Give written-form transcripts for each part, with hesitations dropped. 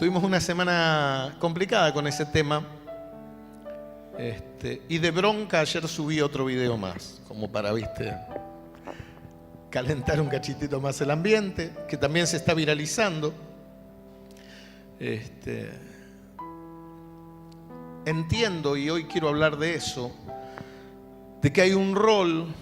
Tuvimos una semana complicada con ese tema. Y de bronca ayer subí otro video más, como para, calentar un cachitito más el ambiente, que también se está viralizando. Entiendo, y hoy quiero hablar de eso, de que hay un rol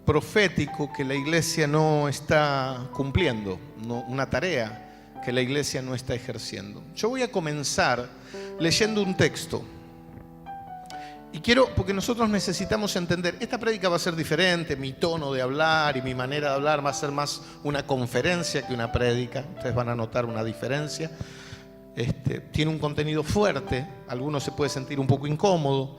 profético que la iglesia no está cumpliendo, una tarea que la iglesia no está ejerciendo. Yo voy a comenzar leyendo un texto. Y quiero, porque nosotros necesitamos entender, esta prédica va a ser diferente, mi tono de hablar y mi manera de hablar va a ser más una conferencia que una prédica. Ustedes van a notar una diferencia. Tiene un contenido fuerte, algunos se puede sentir un poco incómodo.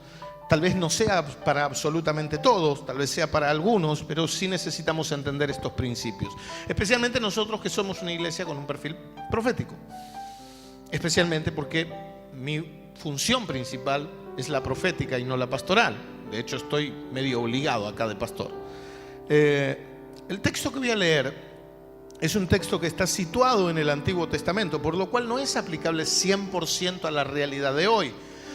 Tal vez no sea para absolutamente todos, tal vez sea para algunos, pero sí necesitamos entender estos principios. Especialmente nosotros que somos una iglesia con un perfil profético. Especialmente porque mi función principal es la profética y no la pastoral. De hecho, estoy medio obligado acá de pastor. El texto que voy a leer es un texto que está situado en el Antiguo Testamento, por lo cual no es aplicable 100% a la realidad de hoy.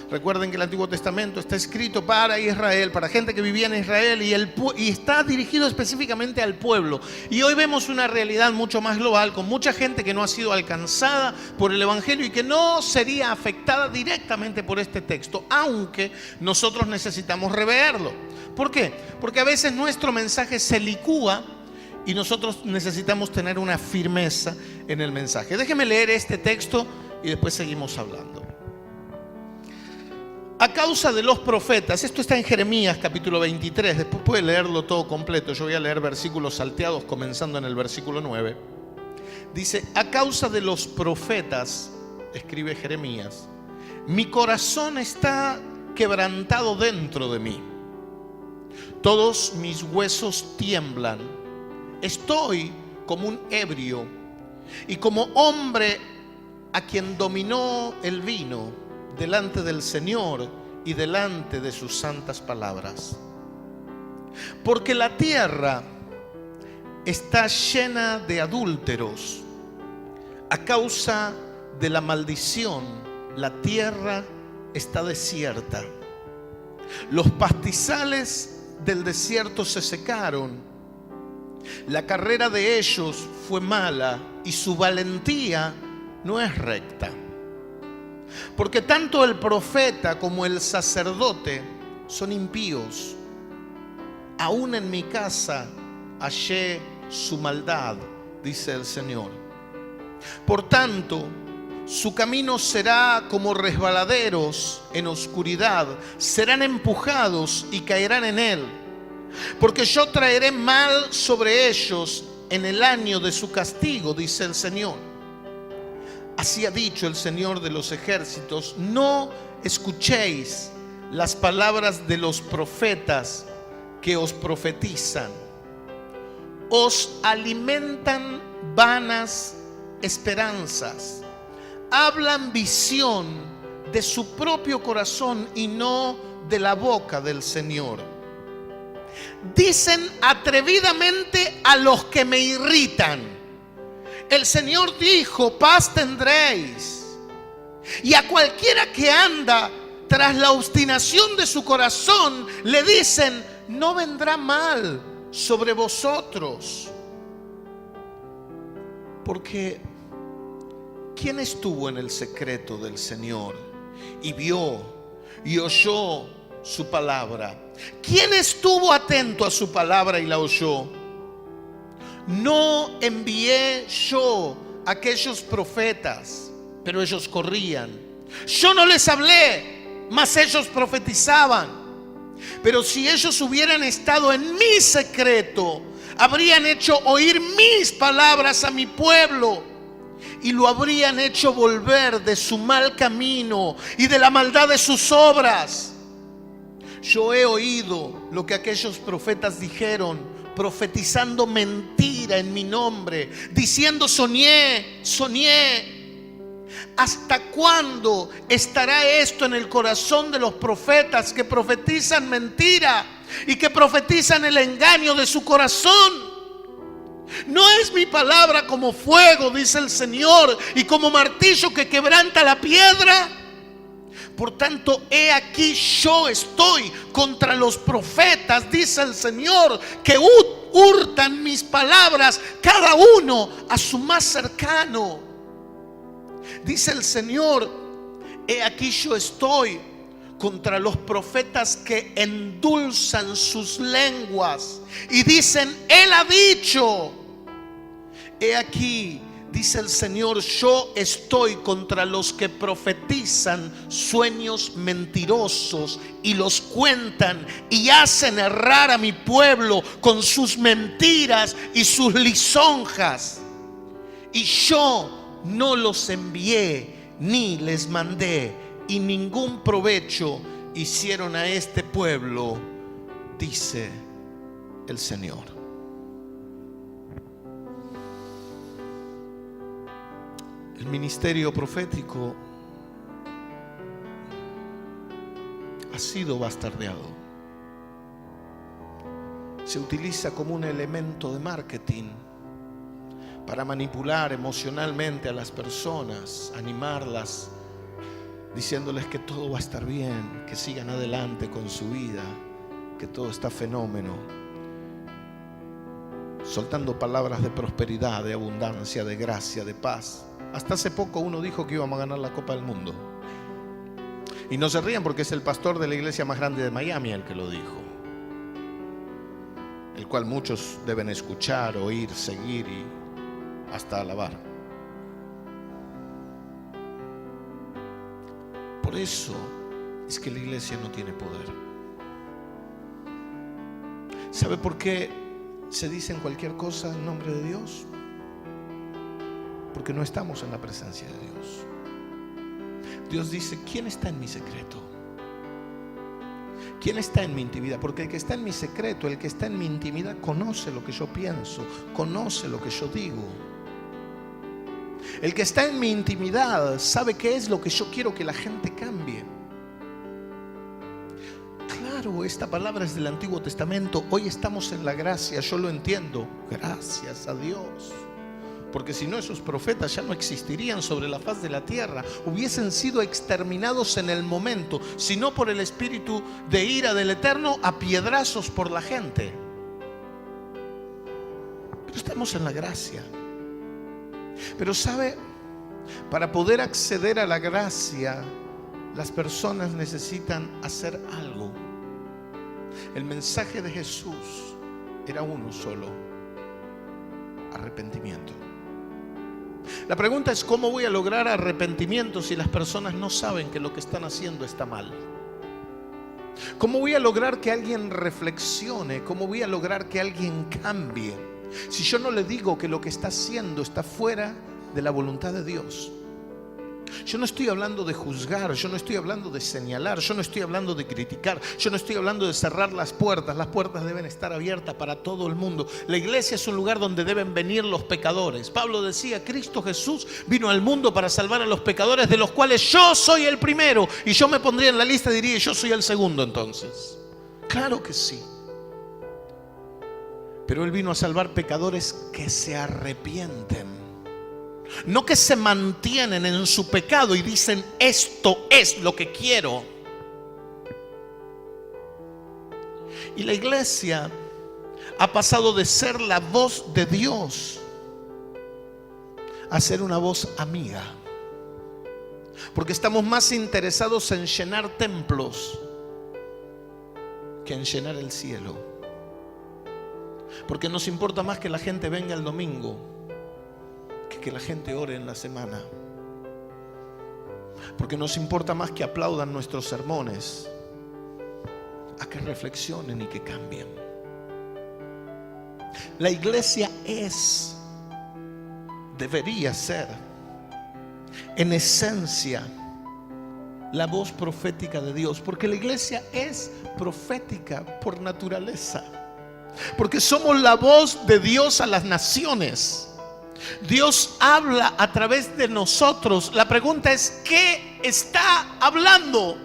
Recuerden que el Antiguo Testamento está escrito para Israel, para gente que vivía en Israel y está dirigido específicamente al pueblo. Y hoy vemos una realidad mucho más global, con mucha gente que no ha sido alcanzada por el Evangelio y que no sería afectada directamente por este texto, aunque nosotros necesitamos reverlo. ¿Por qué? Porque a veces nuestro mensaje se licúa y nosotros necesitamos tener una firmeza en el mensaje. Déjeme leer este texto y después seguimos hablando. A causa de los profetas, esto está en Jeremías capítulo 23, después puede leerlo todo completo, yo voy a leer versículos salteados comenzando en el versículo 9. Dice, a causa de los profetas, escribe Jeremías, mi corazón está quebrantado dentro de mí, todos mis huesos tiemblan, estoy como un ebrio y como hombre a quien dominó el vino, delante del Señor y delante de sus santas palabras. Porque la tierra está llena de adúlteros. A causa de la maldición, la tierra está desierta. Los pastizales del desierto se secaron. La carrera de ellos fue mala y su valentía no es recta. Porque tanto el profeta como el sacerdote son impíos. Aún en mi casa hallé su maldad, dice el Señor. Por tanto, su camino será como resbaladeros en oscuridad. Serán empujados y caerán en él. Porque yo traeré mal sobre ellos en el año de su castigo, dice el Señor. Así ha dicho el Señor de los ejércitos, no escuchéis las palabras de los profetas que os profetizan. Os alimentan vanas esperanzas. Hablan visión de su propio corazón y no de la boca del Señor. Dicen atrevidamente a los que me irritan. El Señor dijo, paz tendréis. Y a cualquiera que anda tras la obstinación de su corazón, le dicen, no vendrá mal sobre vosotros. Porque ¿quién estuvo en el secreto del Señor y vio y oyó su palabra? ¿Quién estuvo atento a su palabra y la oyó? No envié yo a aquellos profetas, pero ellos corrían. Yo no les hablé, mas ellos profetizaban. Pero si ellos hubieran estado en mi secreto, habrían hecho oír mis palabras a mi pueblo y lo habrían hecho volver de su mal camino y de la maldad de sus obras. Yo he oído lo que aquellos profetas dijeron, profetizando mentira en mi nombre, diciendo soñé, soñé. ¿Hasta cuándo estará esto en el corazón de los profetas que profetizan mentira y que profetizan el engaño de su corazón? ¿No es mi palabra como fuego, dice el Señor, y como martillo que quebranta la piedra? Por tanto, he aquí yo estoy contra los profetas, dice el Señor, que hurtan mis palabras, cada uno a su más cercano. Dice el Señor, he aquí yo estoy contra los profetas que endulzan sus lenguas y dicen, Él ha dicho. He aquí, dice el Señor, yo estoy contra los que profetizan sueños mentirosos y los cuentan y hacen errar a mi pueblo con sus mentiras y sus lisonjas. Y yo no los envié ni les mandé, y ningún provecho hicieron a este pueblo, dice el Señor. El ministerio profético ha sido bastardeado. Se utiliza como un elemento de marketing para manipular emocionalmente a las personas, animarlas, diciéndoles que todo va a estar bien, que sigan adelante con su vida, que todo está fenómeno, soltando palabras de prosperidad, de abundancia, de gracia, de paz. Hasta hace poco uno dijo que íbamos a ganar la Copa del Mundo. Y no se rían porque es el pastor de la iglesia más grande de Miami el que lo dijo, el cual muchos deben escuchar, oír, seguir y hasta alabar. Por eso es que la iglesia no tiene poder. ¿Sabe por qué se dicen cualquier cosa en nombre de Dios? Porque no estamos en la presencia de Dios. Dios dice, ¿quién está en mi secreto? ¿Quién está en mi intimidad? Porque el que está en mi secreto, el que está en mi intimidad, conoce lo que yo pienso, conoce lo que yo digo. El que está en mi intimidad sabe qué es lo que yo quiero que la gente cambie. Claro, esta palabra es del Antiguo Testamento. Hoy estamos en la gracia, yo lo entiendo. Gracias a Dios. Porque si no, esos profetas ya no existirían sobre la faz de la tierra. Hubiesen sido exterminados en el momento, si no por el espíritu de ira del Eterno, a piedrazos por la gente. Pero estamos en la gracia. Pero sabe, para poder acceder a la gracia, las personas necesitan hacer algo. El mensaje de Jesús era uno solo: arrepentimiento. La pregunta es, ¿cómo voy a lograr arrepentimiento si las personas no saben que lo que están haciendo está mal? ¿Cómo voy a lograr que alguien reflexione? ¿Cómo voy a lograr que alguien cambie si yo no le digo que lo que está haciendo está fuera de la voluntad de Dios? Yo no estoy hablando de juzgar, yo no estoy hablando de señalar, yo no estoy hablando de criticar, yo no estoy hablando de cerrar las puertas. Las puertas deben estar abiertas para todo el mundo. La iglesia es un lugar donde deben venir los pecadores. Pablo decía, Cristo Jesús vino al mundo para salvar a los pecadores, de los cuales yo soy el primero. Y yo me pondría en la lista y diría, yo soy el segundo entonces. Claro que sí. Pero Él vino a salvar pecadores que se arrepienten. No que se mantienen en su pecado y dicen, esto es lo que quiero. Y la iglesia ha pasado de ser la voz de Dios a ser una voz amiga. Porque estamos más interesados en llenar templos que en llenar el cielo. Porque nos importa más que la gente venga el domingo que la gente ore en la semana. Porque nos importa más que aplaudan nuestros sermones a que reflexionen y que cambien. La iglesia debería ser en esencia la voz profética de Dios, porque la iglesia es profética por naturaleza, porque somos la voz de Dios a las naciones. Dios habla a través de nosotros. La pregunta es, ¿qué está hablando?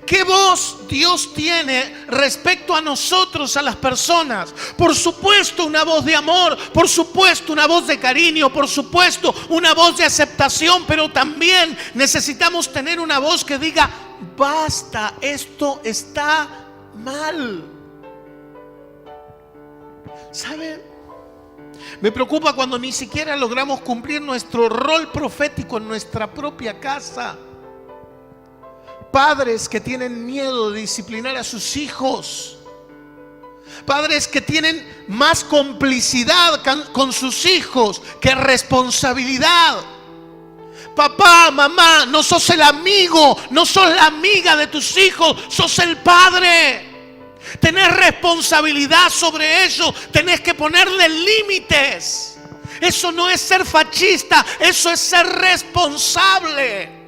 ¿Qué voz Dios tiene respecto a nosotros, a las personas? Por supuesto, una voz de amor, por supuesto, una voz de cariño, por supuesto, una voz de aceptación, pero también necesitamos tener una voz que diga: basta, esto está mal. ¿Sabe? Me preocupa cuando ni siquiera logramos cumplir nuestro rol profético en nuestra propia casa. Padres que tienen miedo de disciplinar a sus hijos. Padres que tienen más complicidad con sus hijos que responsabilidad. Papá, mamá, no sos el amigo, no sos la amiga de tus hijos, sos el padre. Tenés responsabilidad sobre ellos, tenés que ponerle límites. Eso no es ser fascista, eso es ser responsable.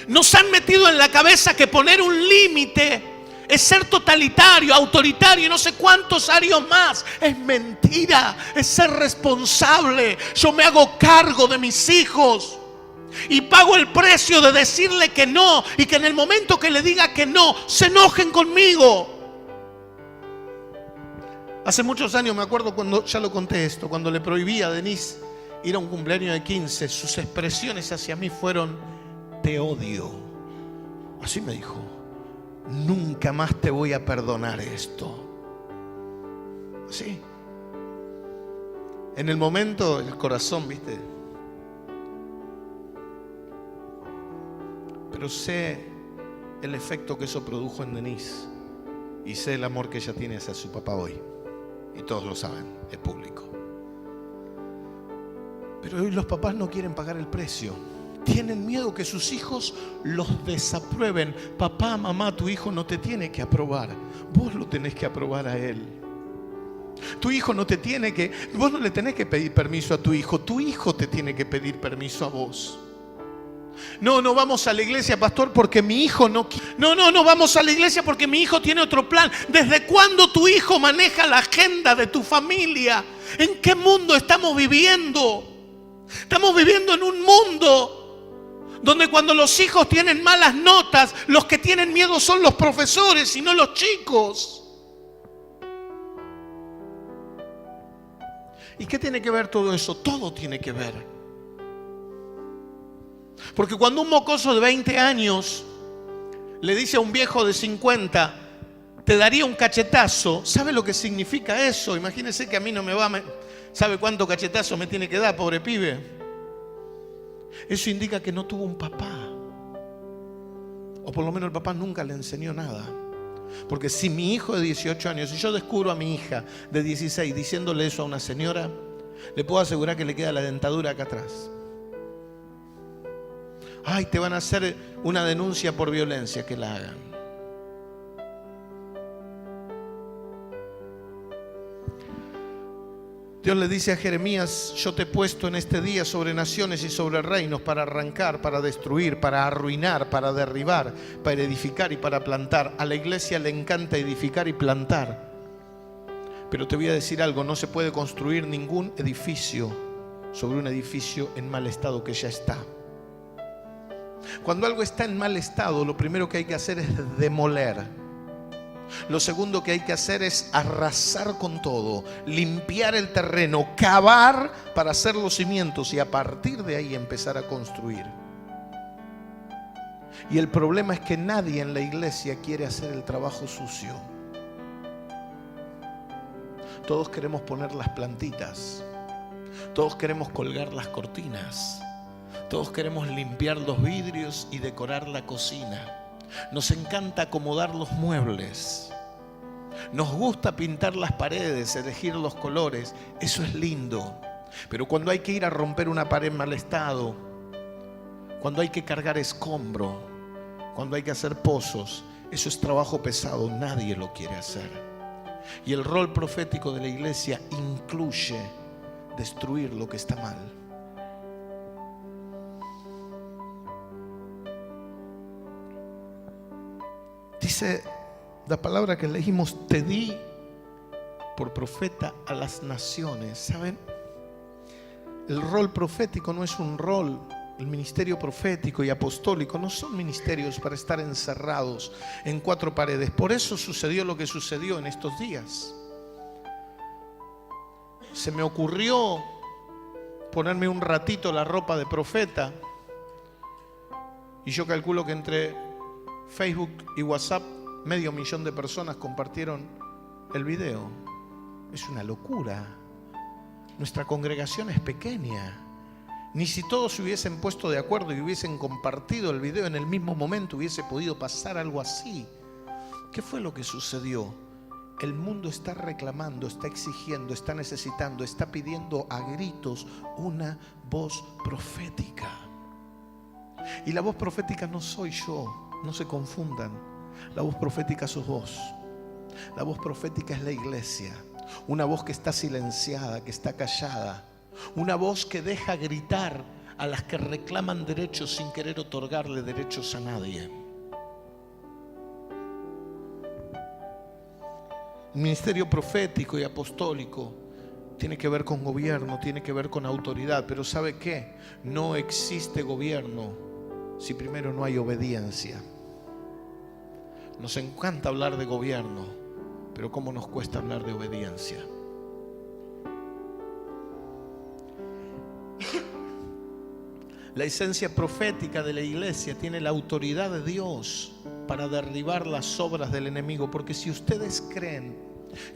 Nos han metido en la cabeza que poner un límite es ser totalitario, autoritario y no sé cuántos arios más. Es mentira, es ser responsable. Yo me hago cargo de mis hijos y pago el precio de decirle que no, y que en el momento que le diga que no, se enojen conmigo. Hace muchos años, me acuerdo cuando, ya lo conté esto, cuando le prohibí a Denise ir a un cumpleaños de 15, sus expresiones hacia mí fueron: te odio. Así me dijo: nunca más te voy a perdonar esto. Así. En el momento, el corazón, ¿viste? Pero sé el efecto que eso produjo en Denise. Y sé el amor que ella tiene hacia su papá hoy. Y todos lo saben, es público. Pero hoy los papás no quieren pagar el precio. Tienen miedo que sus hijos los desaprueben. Papá, mamá, tu hijo no te tiene que aprobar. Vos lo tenés que aprobar a él. Tu hijo no te tiene que... Vos no le tenés que pedir permiso a tu hijo. Tu hijo te tiene que pedir permiso a vos. No vamos a la iglesia, pastor, porque mi hijo no quiere. No vamos a la iglesia porque mi hijo tiene otro plan. ¿Desde cuándo tu hijo maneja la agenda de tu familia? ¿En qué mundo estamos viviendo? Estamos viviendo en un mundo donde cuando los hijos tienen malas notas, los que tienen miedo son los profesores y no los chicos. ¿Y qué tiene que ver todo eso? Todo tiene que ver. Porque cuando un mocoso de 20 años le dice a un viejo de 50, te daría un cachetazo, ¿sabe lo que significa eso? Imagínese que a mí no me va... ¿Sabe cuánto cachetazo me tiene que dar, pobre pibe? Eso indica que no tuvo un papá. O por lo menos el papá nunca le enseñó nada. Porque si mi hijo de 18 años, si yo descubro a mi hija de 16 diciéndole eso a una señora, le puedo asegurar que le queda la dentadura acá atrás. Ay, te van a hacer una denuncia por violencia, que la hagan. Dios le dice a Jeremías: yo te he puesto en este día sobre naciones y sobre reinos para arrancar, para destruir, para arruinar, para derribar, para edificar y para plantar. A la iglesia le encanta edificar y plantar. Pero te voy a decir algo: no se puede construir ningún edificio sobre un edificio en mal estado que ya está. Cuando algo está en mal estado, lo primero que hay que hacer es demoler. Lo segundo que hay que hacer es arrasar con todo, limpiar el terreno, cavar para hacer los cimientos y a partir de ahí empezar a construir. Y el problema es que nadie en la iglesia quiere hacer el trabajo sucio. Todos queremos poner las plantitas, todos queremos colgar las cortinas, todos queremos limpiar los vidrios y decorar la cocina. Nos encanta acomodar los muebles. Nos gusta pintar las paredes, elegir los colores. Eso es lindo. Pero cuando hay que ir a romper una pared en mal estado, cuando hay que cargar escombro, cuando hay que hacer pozos, eso es trabajo pesado. Nadie lo quiere hacer. Y el rol profético de la iglesia incluye destruir lo que está mal. Dice la palabra que leímos: te di por profeta a las naciones. ¿Saben? El rol profético no es un rol El ministerio profético y apostólico no son ministerios para estar encerrados en cuatro paredes. Por eso sucedió lo que sucedió en estos días. Se me ocurrió ponerme un ratito la ropa de profeta y yo calculo que entre Facebook y WhatsApp 500.000 de personas compartieron el video. Es una locura. Nuestra congregación es pequeña. Ni si todos se hubiesen puesto de acuerdo y hubiesen compartido el video en el mismo momento hubiese podido pasar algo así. ¿Qué fue lo que sucedió? El mundo está reclamando, está exigiendo, está necesitando, está pidiendo a gritos una voz profética. Y la voz profética no soy yo, no se confundan. La voz profética sos vos. La voz profética es la iglesia. Una voz que está silenciada, que está callada. Una voz que deja gritar a las que reclaman derechos sin querer otorgarle derechos a nadie. El ministerio profético y apostólico tiene que ver con gobierno, tiene que ver con autoridad. Pero ¿sabe qué? No existe gobierno si primero no hay obediencia. Nos encanta hablar de gobierno, pero ¿cómo nos cuesta hablar de obediencia? La esencia profética de la iglesia tiene la autoridad de Dios para derribar las obras del enemigo. Porque si ustedes creen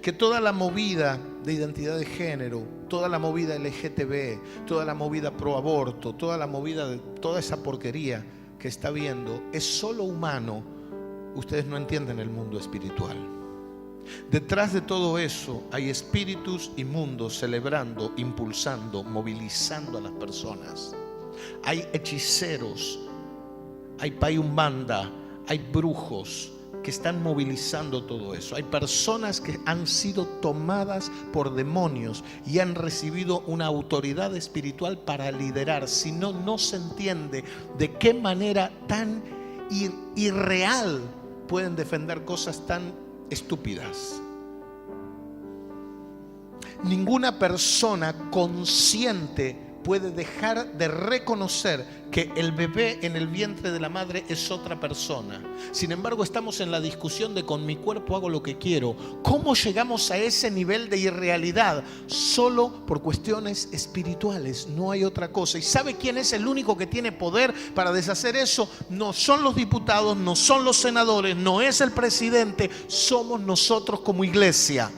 que toda la movida de identidad de género, toda la movida LGTB, toda la movida pro aborto, toda la movida de toda esa porquería que está viendo es solo humano, ustedes no entienden el mundo espiritual. Detrás de todo eso hay espíritus inmundos celebrando, impulsando, movilizando a las personas. Hay hechiceros, hay payumbanda, hay brujos que están movilizando todo eso. Hay personas que han sido tomadas por demonios y han recibido una autoridad espiritual para liderar. Si no, no se entiende de qué manera tan irreal pueden defender cosas tan estúpidas. Ninguna persona consciente puede dejar de reconocer que el bebé en el vientre de la madre es otra persona. Sin embargo, estamos en la discusión de con mi cuerpo hago lo que quiero. ¿Cómo llegamos a ese nivel de irrealidad? Solo por cuestiones espirituales, no hay otra cosa. ¿Y sabe quién es el único que tiene poder para deshacer eso? No son los diputados, no son los senadores, no es el presidente, somos nosotros como iglesia.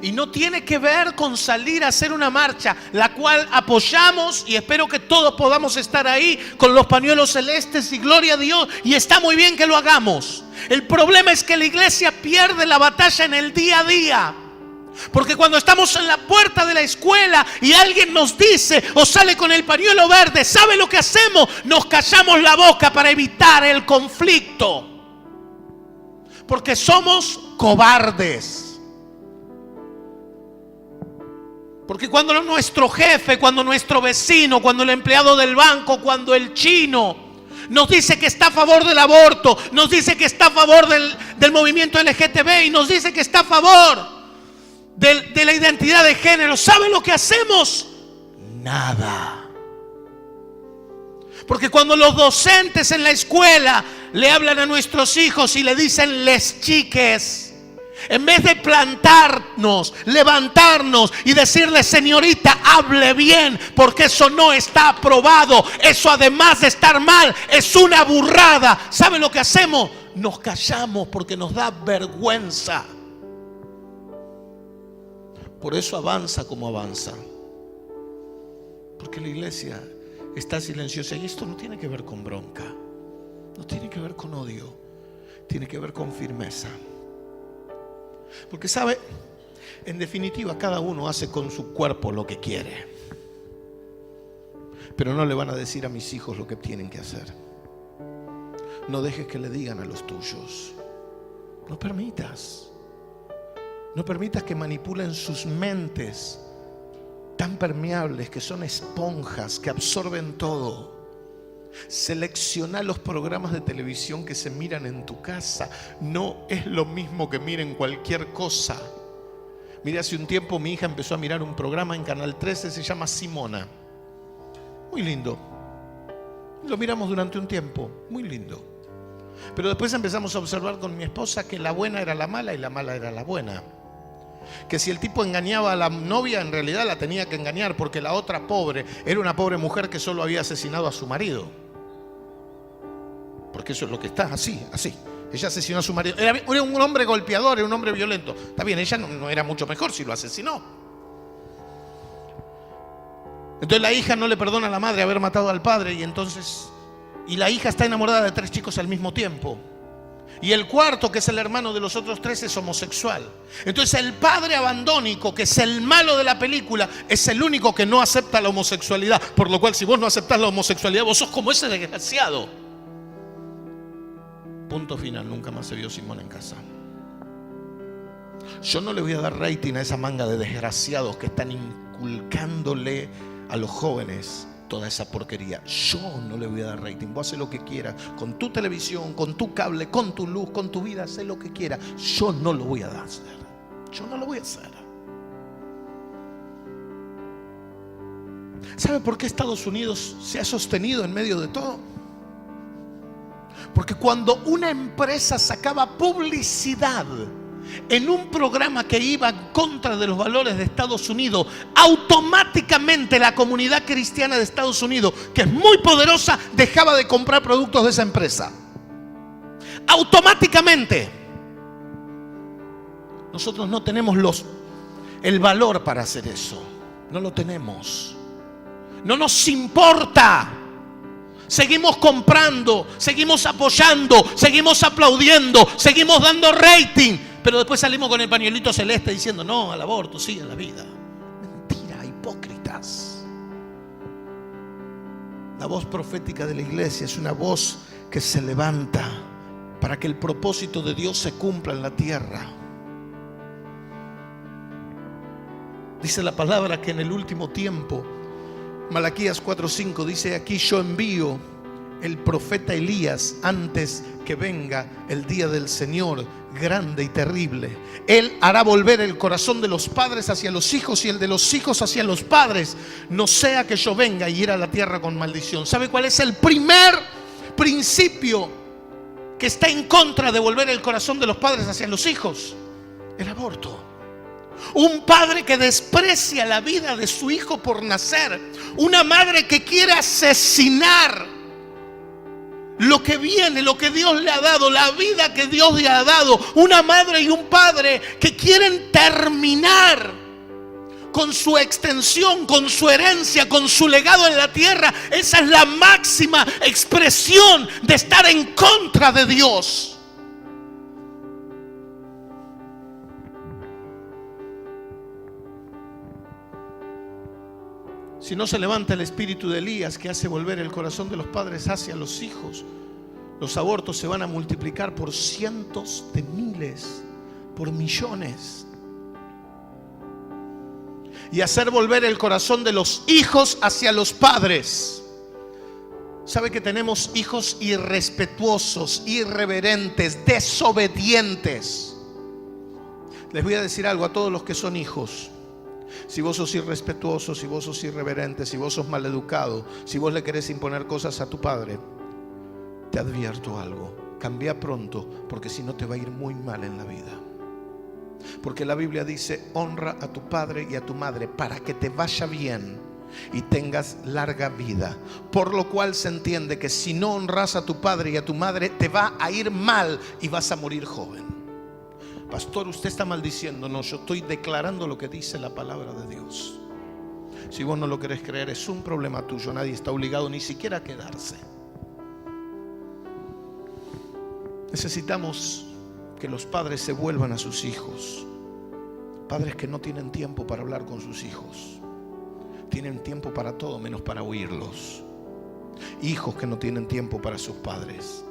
Y no tiene que ver con salir a hacer una marcha, la cual apoyamos y espero que todos podamos estar ahí con los pañuelos celestes y gloria a Dios, y está muy bien que lo hagamos. El problema es que la iglesia pierde la batalla en el día a día. Porque cuando estamos en la puerta de la escuela y alguien nos dice o sale con el pañuelo verde, ¿sabe lo que hacemos? Nos callamos la boca para evitar el conflicto. Porque somos cobardes. Porque cuando nuestro jefe, cuando nuestro vecino, cuando el empleado del banco, cuando el chino nos dice que está a favor del aborto, nos dice que está a favor del movimiento LGTB y nos dice que está a favor de la identidad de género, ¿sabe lo que hacemos? Nada. Porque cuando los docentes en la escuela le hablan a nuestros hijos y le dicen les chiques, en vez de plantarnos, levantarnos y decirle señorita, hable bien, porque eso no está aprobado, eso además de estar mal, es una burrada. ¿Sabe lo que hacemos? Nos callamos porque nos da vergüenza. Por eso avanza como avanza. Porque la iglesia está silenciosa. Y esto no tiene que ver con bronca, no tiene que ver con odio, tiene que ver con firmeza. Porque sabe, en definitiva cada uno hace con su cuerpo lo que quiere. Pero no le van a decir a mis hijos lo que tienen que hacer. No dejes que le digan a los tuyos. No permitas. No permitas que manipulen sus mentes tan permeables, que son esponjas, que absorben todo. Selecciona los programas de televisión que se miran en tu casa. No es lo mismo que miren cualquier cosa. Mira, hace un tiempo mi hija empezó a mirar un programa en Canal 13, se llama Simona. muy lindo. Lo miramos durante un tiempo, muy lindo. Pero después empezamos a observar con mi esposa que la buena era la mala y la mala era la buena. Que si el tipo engañaba a la novia, en realidad la tenía que engañar, porque la otra pobre era una pobre mujer que solo había asesinado a su marido. Porque eso es lo que está, así. Ella asesinó a su marido. Era un hombre golpeador, era un hombre violento. Está bien, ella no era mucho mejor si lo asesinó. Entonces la hija no le perdona a la madre haber matado al padre, y la hija está enamorada de 3 chicos al mismo tiempo. Y el cuarto, que es el hermano de los otros 3, es homosexual. Entonces el padre abandónico, que es el malo de la película, es el único que no acepta la homosexualidad. Por lo cual, si vos no aceptás la homosexualidad, vos sos como ese desgraciado. Punto final, nunca más se vio Simón en casa. Yo no le voy a dar rating a esa manga de desgraciados que están inculcándole a los jóvenes toda esa porquería. Yo no le voy a dar rating. Vos haces lo que quieras con tu televisión, con tu cable, con tu luz, con tu vida, haz lo que quieras. Yo no lo voy a hacer. Yo no lo voy a hacer. ¿Sabe por qué Estados Unidos se ha sostenido en medio de todo? Porque cuando una empresa sacaba publicidad en un programa que iba en contra de los valores de Estados Unidos, automáticamente la comunidad cristiana de Estados Unidos, que es muy poderosa, dejaba de comprar productos de esa empresa. Automáticamente. Nosotros no tenemos el valor para hacer eso. No lo tenemos. No nos importa. Seguimos comprando, seguimos apoyando, seguimos aplaudiendo, seguimos dando rating. Pero después salimos con el pañuelito celeste diciendo no al aborto, sí a la vida. Mentira, hipócritas. La voz profética de la iglesia es una voz que se levanta para que el propósito de Dios se cumpla en la tierra. Dice la palabra que en el último tiempo, Malaquías 4:5 dice: aquí yo envío el profeta Elías antes que venga el día del Señor grande y terrible. Él hará volver el corazón de los padres hacia los hijos y el de los hijos hacia los padres, no sea que yo venga y hiera a la tierra con maldición. ¿Sabe cuál es el primer principio que está en contra de volver el corazón de los padres hacia los hijos? El aborto. Un padre que desprecia la vida de su hijo por nacer. Una madre que quiere asesinar lo que viene, lo que Dios le ha dado, la vida que Dios le ha dado. Una madre y un padre que quieren terminar con su extensión, con su herencia, con su legado en la tierra. Esa es la máxima expresión de estar en contra de Dios. Si no se levanta el espíritu de Elías, que hace volver el corazón de los padres hacia los hijos, los abortos se van a multiplicar por cientos de miles, por millones. Y hacer volver el corazón de los hijos hacia los padres. ¿Sabe que tenemos hijos irrespetuosos, irreverentes, desobedientes? Les voy a decir algo a todos los que son hijos. Si vos sos irrespetuoso, si vos sos irreverente, si vos sos maleducado, si vos le querés imponer cosas a tu padre, te advierto algo: cambia pronto, porque si no te va a ir muy mal en la vida. Porque la Biblia dice: honra a tu padre y a tu madre para que te vaya bien y tengas larga vida. Por lo cual se entiende que si no honras a tu padre y a tu madre, te va a ir mal y vas a morir joven. Pastor, usted está maldiciendo. No, yo estoy declarando lo que dice la palabra de Dios. Si vos no lo querés creer, es un problema tuyo. Nadie está obligado ni siquiera a quedarse. Necesitamos que los padres se vuelvan a sus hijos. Padres que no tienen tiempo para hablar con sus hijos. Tienen tiempo para todo menos para oírlos. Hijos que no tienen tiempo para sus padres.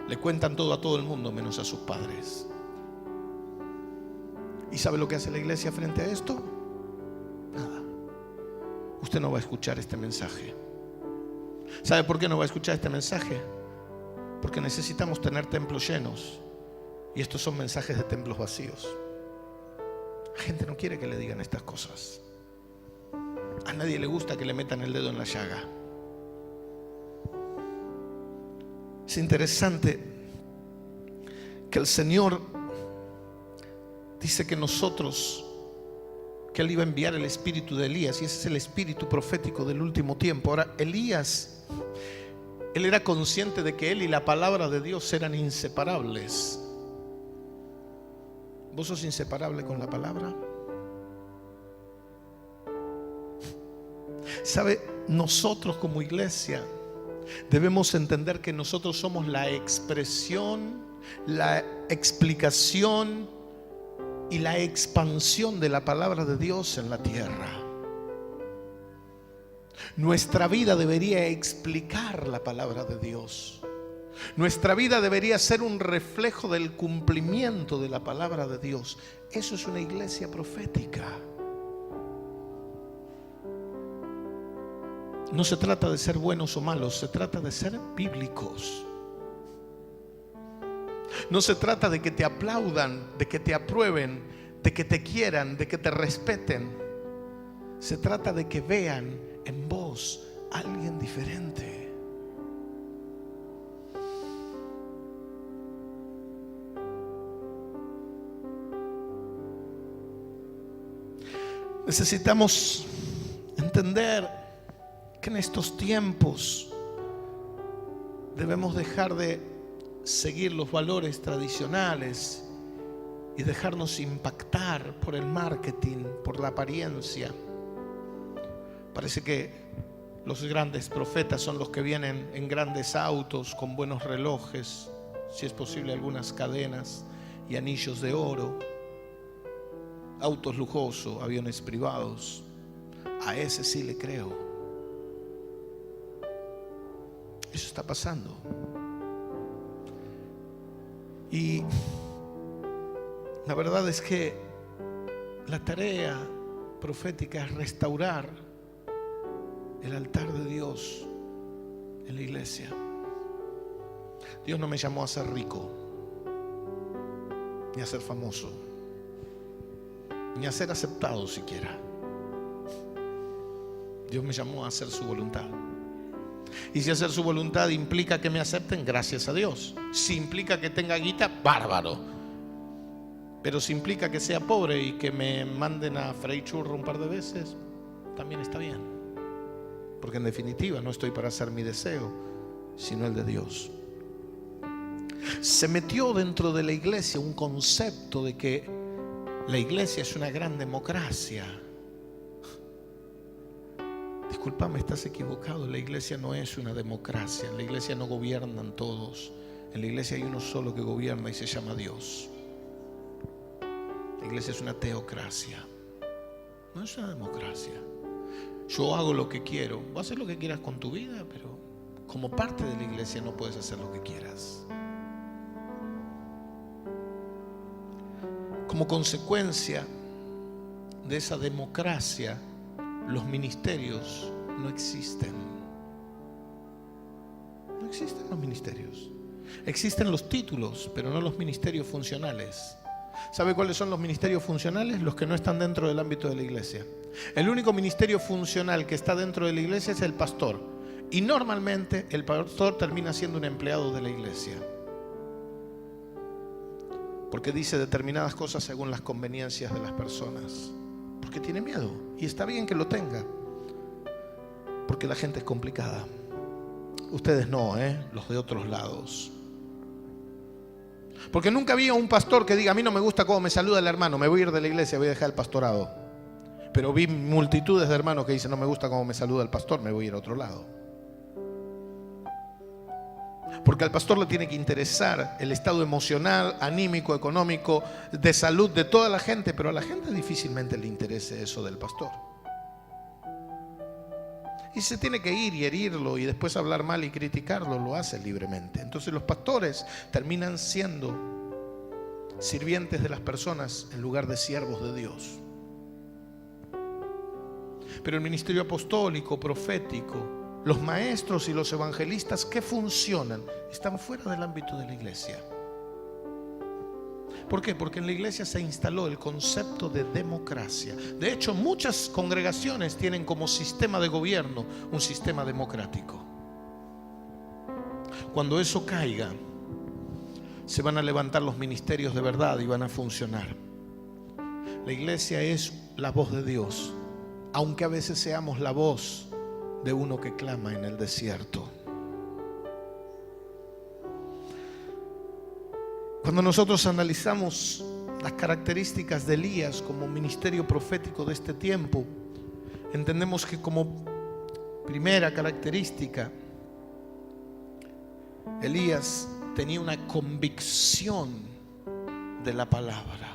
Le cuentan todo a todo el mundo menos a sus padres. ¿Y sabe lo que hace la iglesia frente a esto? Nada. Usted no va a escuchar este mensaje. ¿Sabe por qué no va a escuchar este mensaje? Porque necesitamos tener templos llenos. Y estos son mensajes de templos vacíos. La gente no quiere que le digan estas cosas. A nadie le gusta que le metan el dedo en la llaga. Es interesante que el Señor dice que Él iba a enviar el espíritu de Elías, y ese es el espíritu profético del último tiempo. Ahora, Elías, él era consciente de que él y la palabra de Dios eran inseparables. ¿Vos sos inseparable con la palabra? ¿Sabe? Nosotros como iglesia debemos entender que nosotros somos la expresión, la explicación y la expansión de la palabra de Dios en la tierra. Nuestra vida debería explicar la palabra de Dios. Nuestra vida debería ser un reflejo del cumplimiento de la palabra de Dios. Eso es una iglesia profética. No se trata de ser buenos o malos, se trata de ser bíblicos. No se trata de que te aplaudan, de que te aprueben, de que te quieran, de que te respeten. Se trata de que vean en vos a alguien diferente. Necesitamos entender que en estos tiempos debemos dejar de seguir los valores tradicionales y dejarnos impactar por el marketing, por la apariencia. Parece que los grandes profetas son los que vienen en grandes autos, con buenos relojes, si es posible algunas cadenas y anillos de oro, autos lujosos, aviones privados. A ese sí le creo. Eso está pasando. Y la verdad es que la tarea profética es restaurar el altar de Dios en la iglesia. Dios no me llamó a ser rico, ni a ser famoso, ni a ser aceptado siquiera. Dios me llamó a hacer su voluntad. Y si hacer su voluntad implica que me acepten, gracias a Dios. Si implica que tenga guita, bárbaro. Pero si implica que sea pobre y que me manden a freír churro un par de veces, también está bien. Porque en definitiva no estoy para hacer mi deseo, sino el de Dios. Se metió dentro de la iglesia un concepto de que la iglesia es una gran democracia. Disculpame, estás equivocado. La iglesia no es una democracia. En la iglesia no gobiernan todos. En la iglesia hay uno solo que gobierna y se llama Dios. La iglesia es una teocracia. No es una democracia. Yo hago lo que quiero. Vas a hacer lo que quieras con tu vida, pero como parte de la iglesia no puedes hacer lo que quieras. Como consecuencia de esa democracia, los ministerios no existen. No existen los ministerios. Existen los títulos, pero no los ministerios funcionales. ¿Sabe cuáles son los ministerios funcionales? Los que no están dentro del ámbito de la iglesia. El único ministerio funcional que está dentro de la iglesia es el pastor. Y normalmente el pastor termina siendo un empleado de la iglesia, porque dice determinadas cosas según las conveniencias de las personas. Porque tiene miedo. Y está bien que lo tenga, porque la gente es complicada. Ustedes no, los de otros lados. Porque nunca había un pastor que diga: a mí no me gusta cómo me saluda el hermano, me voy a ir de la iglesia, voy a dejar el pastorado. Pero vi multitudes de hermanos que dicen: no me gusta cómo me saluda el pastor, me voy a ir a otro lado. Porque al pastor le tiene que interesar el estado emocional, anímico, económico, de salud de toda la gente, pero a la gente difícilmente le interese eso del pastor. Y se tiene que ir y herirlo y después hablar mal y criticarlo, lo hace libremente. Entonces los pastores terminan siendo sirvientes de las personas en lugar de siervos de Dios. Pero el ministerio apostólico, profético, los maestros y los evangelistas que funcionan, están fuera del ámbito de la iglesia. ¿Por qué? Porque en la iglesia se instaló el concepto de democracia. De hecho, muchas congregaciones tienen como sistema de gobierno un sistema democrático. Cuando eso caiga, se van a levantar los ministerios de verdad y van a funcionar. La iglesia es la voz de Dios, aunque a veces seamos la voz de uno que clama en el desierto. Cuando nosotros analizamos las características de Elías como ministerio profético de este tiempo, entendemos que como primera característica, Elías tenía una convicción de la palabra.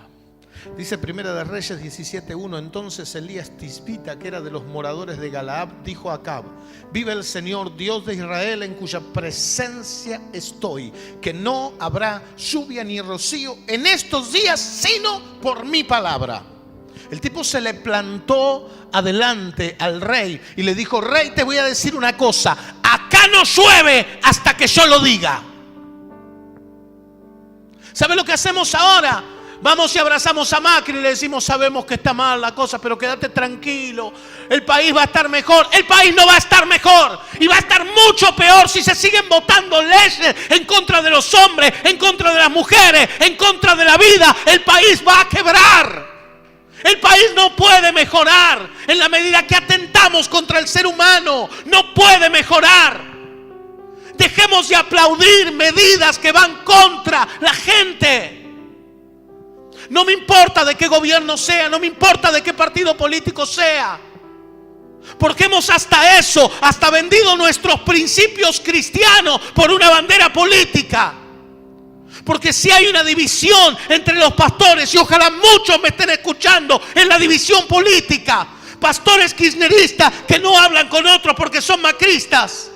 Dice Primera de Reyes 17:1: entonces Elías Tisbita, que era de los moradores de Galaad, dijo a Acab: vive el Señor Dios de Israel, en cuya presencia estoy, que no habrá lluvia ni rocío en estos días, sino por mi palabra. El tipo se le plantó adelante al rey y le dijo: rey, te voy a decir una cosa, acá no llueve hasta que yo lo diga. ¿Sabe lo que hacemos ahora? Vamos y abrazamos a Macri y le decimos: sabemos que está mal la cosa, pero quédate tranquilo, el país va a estar mejor. El país no va a estar mejor, y va a estar mucho peor si se siguen votando leyes en contra de los hombres, en contra de las mujeres, en contra de la vida. El país va a quebrar. El país no puede mejorar en la medida que atentamos contra el ser humano. No puede mejorar. Dejemos de aplaudir medidas que van contra la gente. No me importa de qué gobierno sea, no me importa de qué partido político sea, porque hemos hasta vendido nuestros principios cristianos por una bandera política. Porque si hay una división entre los pastores, y ojalá muchos me estén escuchando, en la división política, pastores kirchneristas que no hablan con otros porque son macristas,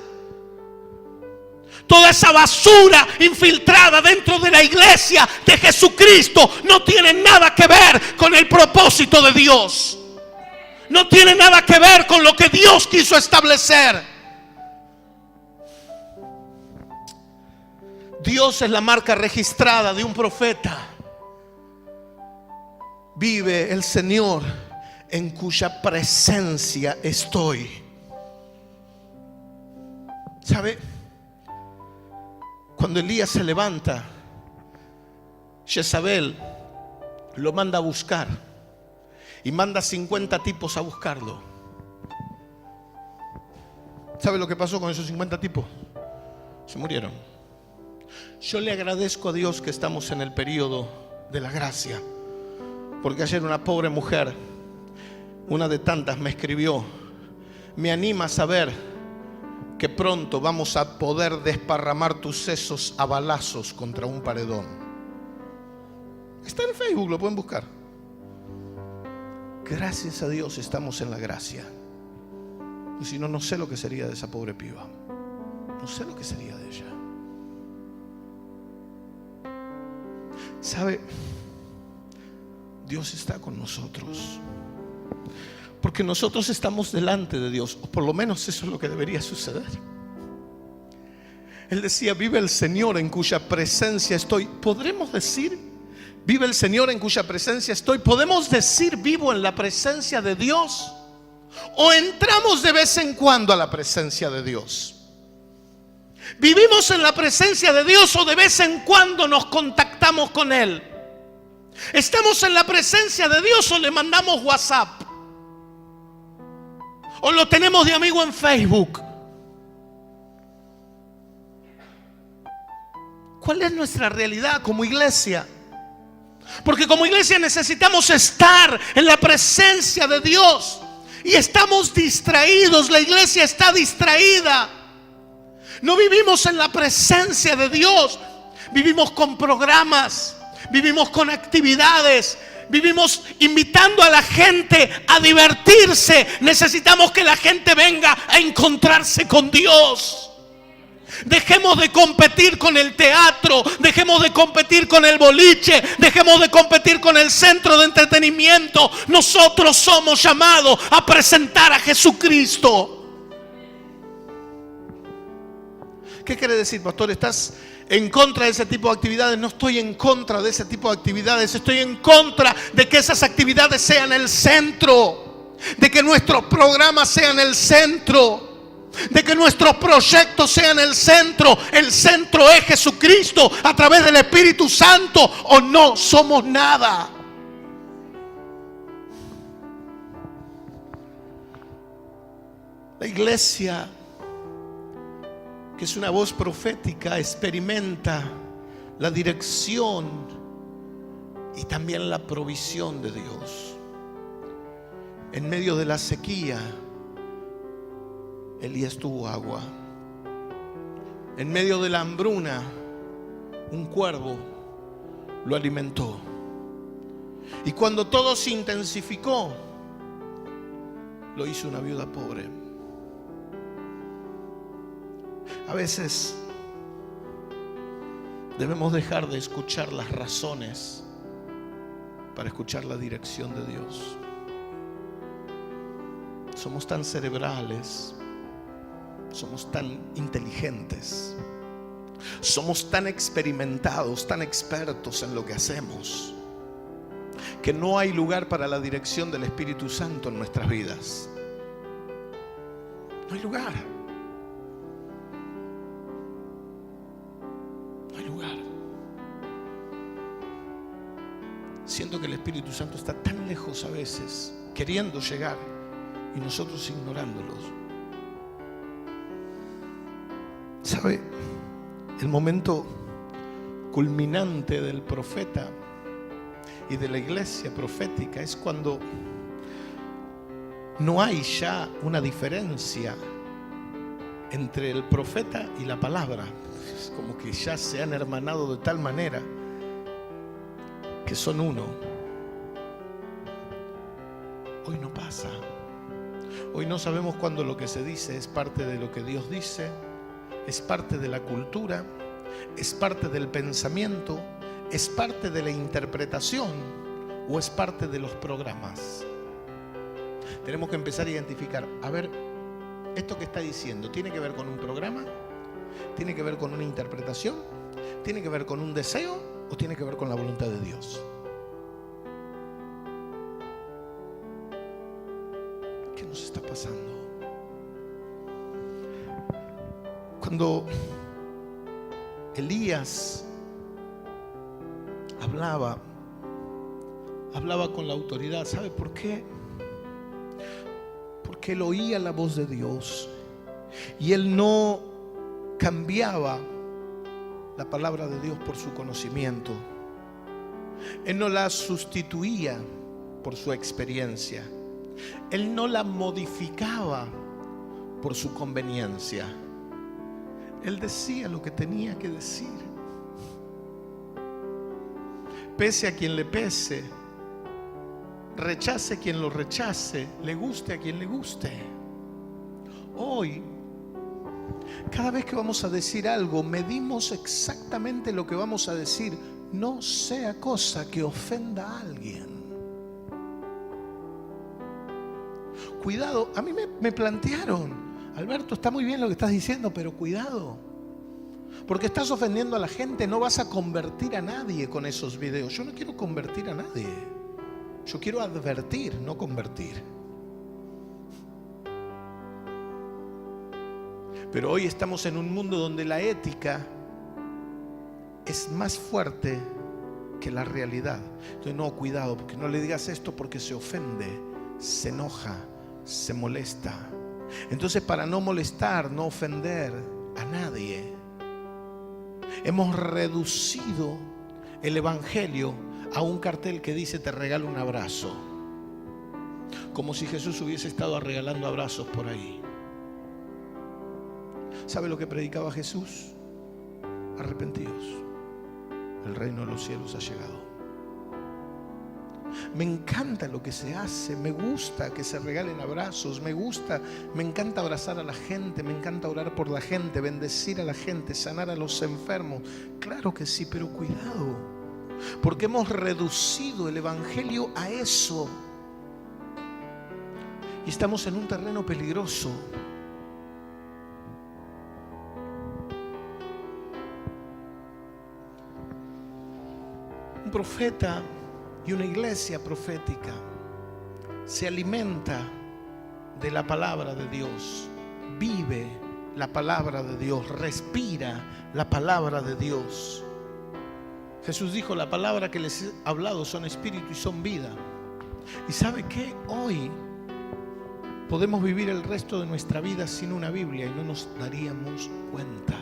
toda esa basura infiltrada dentro de la iglesia de Jesucristo no tiene nada que ver con el propósito de Dios. No tiene nada que ver con lo que Dios quiso establecer. Dios es la marca registrada de un profeta. Vive el Señor, en cuya presencia estoy. ¿Sabe? Cuando Elías se levanta, Jezabel lo manda a buscar y manda 50 tipos a buscarlo. ¿Sabe lo que pasó con esos 50 tipos? Se murieron. Yo le agradezco a Dios que estamos en el periodo de la gracia, porque ayer una pobre mujer, una de tantas, me escribió: me anima a saber que pronto vamos a poder desparramar tus sesos a balazos contra un paredón. Está en Facebook, lo pueden buscar. Gracias a Dios estamos en la gracia. Y si no, no sé lo que sería de esa pobre piba. No sé lo que sería de ella. ¿Sabe? Dios está con nosotros, porque nosotros estamos delante de Dios, o por lo menos eso es lo que debería suceder. Él decía: vive el Señor, en cuya presencia estoy. ¿Podremos decir vive el Señor, en cuya presencia estoy? ¿Podemos decir vivo en la presencia de Dios? ¿O entramos de vez en cuando a la presencia de Dios? ¿Vivimos en la presencia de Dios o de vez en cuando nos contactamos con Él? ¿Estamos en la presencia de Dios o le mandamos WhatsApp? ¿O lo tenemos de amigo en Facebook? ¿Cuál es nuestra realidad como iglesia? Porque como iglesia necesitamos estar en la presencia de Dios. Y estamos distraídos, la iglesia está distraída. No vivimos en la presencia de Dios. Vivimos con programas, vivimos con actividades, vivimos invitando a la gente a divertirse. Necesitamos que la gente venga a encontrarse con Dios. Dejemos de competir con el teatro, dejemos de competir con el boliche, dejemos de competir con el centro de entretenimiento. Nosotros somos llamados a presentar a Jesucristo. ¿Qué quiere decir, pastor? ¿Estás en contra de ese tipo de actividades? No estoy en contra de ese tipo de actividades. Estoy en contra de que esas actividades sean el centro, de que nuestros programas sean el centro. de que nuestros proyectos sean el centro es Jesucristo a través del Espíritu Santo, o no somos nada. La iglesia, que es una voz profética, experimenta la dirección y también la provisión de Dios. En medio de la sequía, Elías tuvo agua. En medio de la hambruna, un cuervo lo alimentó. Y cuando todo se intensificó, lo hizo una viuda pobre. A veces debemos dejar de escuchar las razones para escuchar la dirección de Dios. Somos tan cerebrales, somos tan inteligentes, somos tan experimentados, tan expertos en lo que hacemos, que no hay lugar para la dirección del Espíritu Santo en nuestras vidas. No hay lugar. No hay lugar. Siento que el Espíritu Santo está tan lejos a veces, queriendo llegar, y nosotros ignorándolos. ¿Sabe? El momento culminante del profeta y de la iglesia profética es cuando no hay ya una diferencia entre el profeta y la palabra. Es como que ya se han hermanado de tal manera que son uno. Hoy no pasa. Hoy no sabemos cuándo lo que se dice es parte de lo que Dios dice, es parte de la cultura, es parte del pensamiento, es parte de la interpretación o es parte de los programas. Tenemos que empezar a identificar, a ver, esto que está diciendo, ¿tiene que ver con un programa? ¿Tiene que ver con una interpretación? ¿Tiene que ver con un deseo o tiene que ver con la voluntad de Dios? ¿Qué nos está pasando? Cuando Elías hablaba con la autoridad, ¿sabe por qué? Porque él oía la voz de Dios y él no cambiaba la palabra de Dios por su conocimiento. Él no la sustituía por su experiencia. Él no la modificaba por su conveniencia. Él decía lo que tenía que decir. Pese a quien le pese, rechace quien lo rechace, le guste a quien le guste. Hoy, cada vez que vamos a decir algo, medimos exactamente lo que vamos a decir, no sea cosa que ofenda a alguien. Cuidado, a mí me plantearon, Alberto, está muy bien lo que estás diciendo, pero cuidado, porque estás ofendiendo a la gente, no vas a convertir a nadie con esos videos. Yo no quiero convertir a nadie, yo quiero advertir, no convertir. Pero hoy estamos en un mundo donde la ética es más fuerte que la realidad. Entonces no, cuidado, porque no le digas esto porque se ofende, se enoja, se molesta. Entonces, para no molestar, no ofender a nadie, hemos reducido el evangelio a un cartel que dice te regalo un abrazo, como si Jesús hubiese estado regalando abrazos por ahí. ¿Sabe lo que predicaba Jesús? Arrepentidos, el reino de los cielos ha llegado. Me encanta lo que se hace, me gusta que se regalen abrazos, me encanta abrazar a la gente, me encanta orar por la gente, bendecir a la gente, sanar a los enfermos. Claro que sí, pero cuidado, porque hemos reducido el evangelio a eso y estamos en un terreno peligroso. Un profeta y una iglesia profética se alimenta de la palabra de Dios vive la palabra de Dios, respira la palabra de Dios. Jesús dijo: la palabra que les he hablado son espíritu y son vida. ¿Y sabe qué? Hoy podemos vivir el resto de nuestra vida sin una Biblia y no nos daríamos cuenta.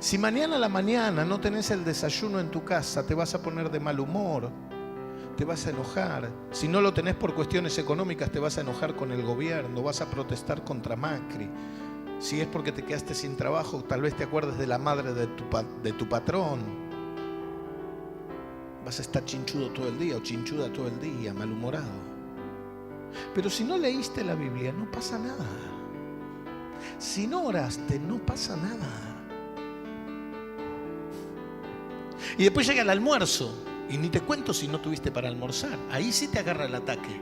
Si mañana a la mañana no tenés el desayuno en tu casa, te vas a poner de mal humor, te vas a enojar. Si no lo tenés por cuestiones económicas, te vas a enojar con el gobierno, vas a protestar contra Macri. Si es porque te quedaste sin trabajo, tal vez te acuerdes de la madre de tu patrón. Vas a estar chinchudo todo el día o chinchuda todo el día, malhumorado. Pero si no leíste la Biblia, no pasa nada. Si no oraste, no pasa nada. Y después llega el almuerzo, y ni te cuento si no tuviste para almorzar. Ahí sí te agarra el ataque.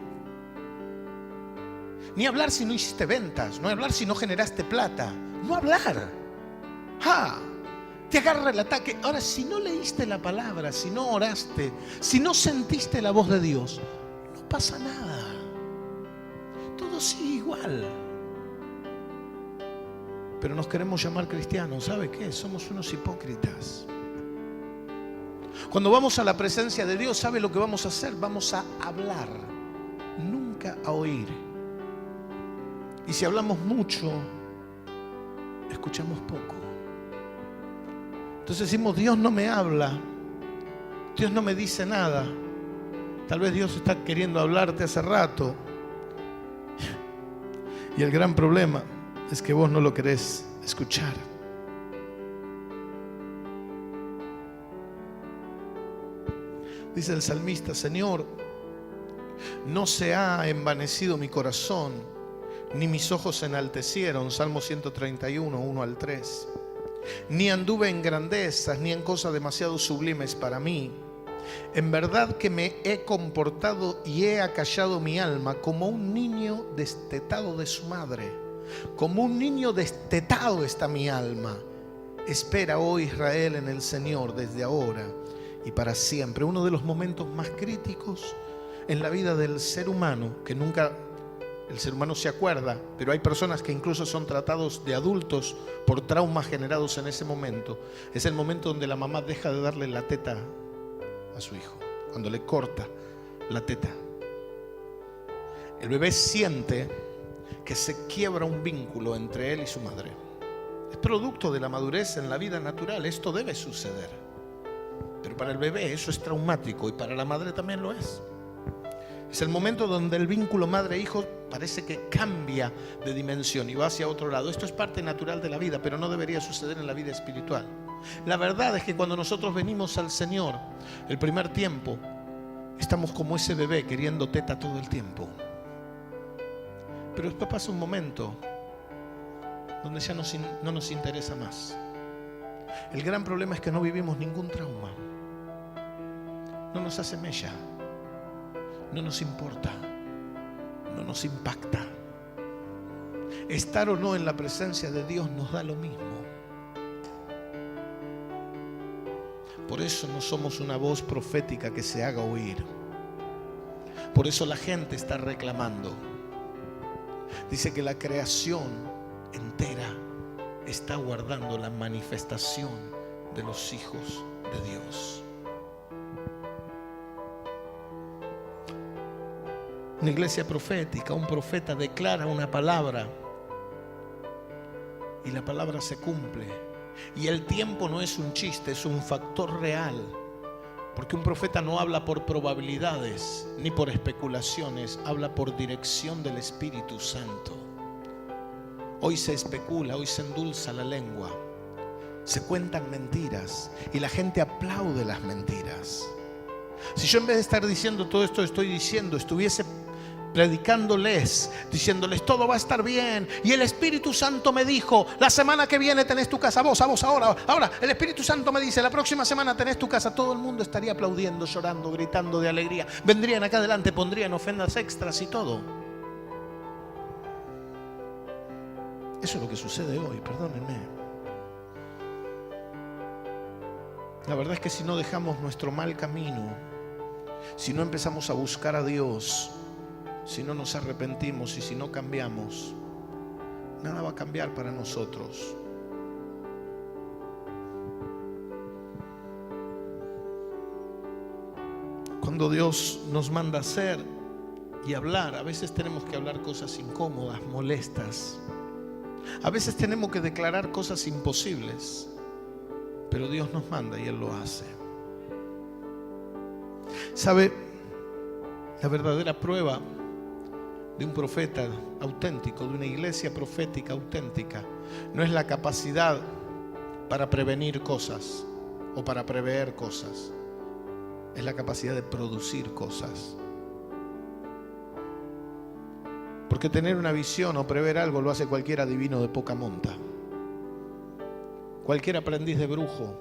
Ni hablar si no hiciste ventas, no hablar si no generaste plata, no hablar. Te agarra el ataque. Ahora, si no leíste la palabra, si no oraste, si no sentiste la voz de Dios, no pasa nada. Todo sigue igual. Pero nos queremos llamar cristianos. ¿Sabe qué? Somos unos hipócritas. Cuando vamos a la presencia de Dios, ¿sabe lo que vamos a hacer? Vamos a hablar, nunca a oír. Y si hablamos mucho, escuchamos poco. Entonces decimos: Dios no me habla, Dios no me dice nada. Tal vez Dios está queriendo hablarte hace rato. Y el gran problema es que vos no lo querés escuchar. Dice el salmista: Señor, no se ha envanecido mi corazón, ni mis ojos se enaltecieron. Salmo 131, 1 al 3. Ni anduve en grandezas, ni en cosas demasiado sublimes para mí. En verdad que me he comportado y he acallado mi alma como un niño destetado de su madre. Como un niño destetado está mi alma. Espera, oh Israel, en el Señor desde ahora y para siempre. Uno de los momentos más críticos en la vida del ser humano, que nunca el ser humano se acuerda, pero hay personas que incluso son tratados de adultos por traumas generados en ese momento. Es el momento donde la mamá deja de darle la teta a su hijo, cuando le corta la teta. El bebé siente que se quiebra un vínculo entre él y su madre. Es producto de la madurez en la vida natural. Esto debe suceder. Pero para el bebé eso es traumático y para la madre también lo es. Es el momento donde el vínculo madre-hijo parece que cambia de dimensión y va hacia otro lado. Esto es parte natural de la vida, pero no debería suceder en la vida espiritual. La verdad es que cuando nosotros venimos al Señor, el primer tiempo, estamos como ese bebé queriendo teta todo el tiempo. Pero después pasa un momento donde ya no nos interesa más. El gran problema es que no vivimos ningún trauma. No nos hace mella. No nos importa. No nos impacta. Estar o no en la presencia de Dios nos da lo mismo. Por eso no somos una voz profética que se haga oír. Por eso la gente está reclamando. Dice que la creación entera está guardando la manifestación de los hijos de Dios. Una iglesia profética, un profeta declara una palabra y la palabra se cumple. Y el tiempo no es un chiste, es un factor real. Porque un profeta no habla por probabilidades ni por especulaciones, habla por dirección del Espíritu Santo. Hoy se especula, hoy se endulza la lengua, se cuentan mentiras y la gente aplaude las mentiras. Si yo en vez de estar diciendo todo esto estuviese predicándoles, diciéndoles todo va a estar bien, y el Espíritu Santo me dijo, la semana que viene tenés tu casa, vos ahora el Espíritu Santo me dice, la próxima semana tenés tu casa, todo el mundo estaría aplaudiendo, llorando, gritando de alegría, vendrían acá adelante, pondrían ofrendas extras y todo. Eso es lo que sucede hoy, perdónenme. La verdad es que si no dejamos nuestro mal camino, si no empezamos a buscar a Dios, si no nos arrepentimos y si no cambiamos, nada va a cambiar para nosotros. Cuando Dios nos manda a hacer y hablar, a veces tenemos que hablar cosas incómodas, molestas. A veces tenemos que declarar cosas imposibles, pero Dios nos manda y Él lo hace. ¿Sabe? La verdadera prueba de un profeta auténtico, de una iglesia profética auténtica, no es la capacidad para prevenir cosas o para prever cosas, es la capacidad de producir cosas. Porque tener una visión o prever algo lo hace cualquier adivino de poca monta. Cualquier aprendiz de brujo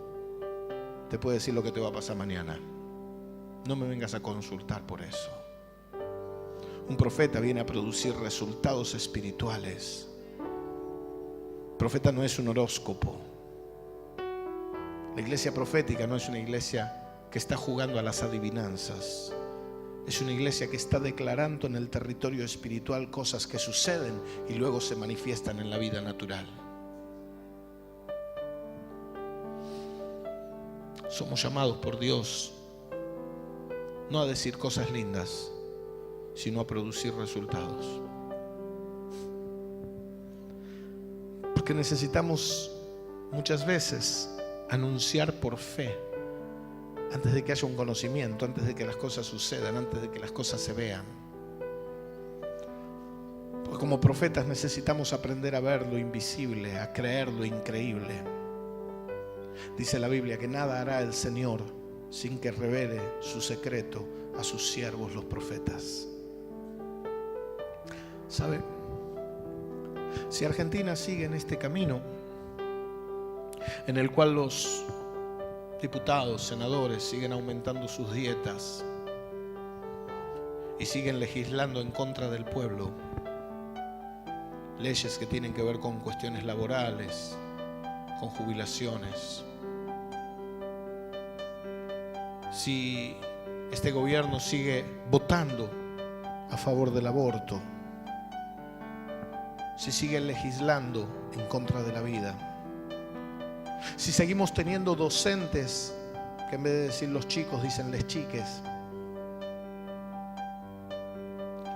te puede decir lo que te va a pasar mañana. No me vengas a consultar por eso. Un profeta viene a producir resultados espirituales. El profeta no es un horóscopo. La iglesia profética no es una iglesia que está jugando a las adivinanzas. Es una iglesia que está declarando en el territorio espiritual cosas que suceden y luego se manifiestan en la vida natural. Somos llamados por Dios no a decir cosas lindas, sino a producir resultados. Porque necesitamos muchas veces anunciar por fe, antes de que haya un conocimiento, antes de que las cosas sucedan, antes de que las cosas se vean. Porque como profetas necesitamos aprender a ver lo invisible, a creer lo increíble. Dice la Biblia que nada hará el Señor sin que revele su secreto a sus siervos los profetas. ¿Sabe? Si Argentina sigue en este camino en el cual los diputados, senadores siguen aumentando sus dietas y siguen legislando en contra del pueblo, leyes que tienen que ver con cuestiones laborales, con jubilaciones, si este gobierno sigue votando a favor del aborto, si sigue legislando en contra de la vida, si seguimos teniendo docentes que en vez de decir los chicos dicen les chiques,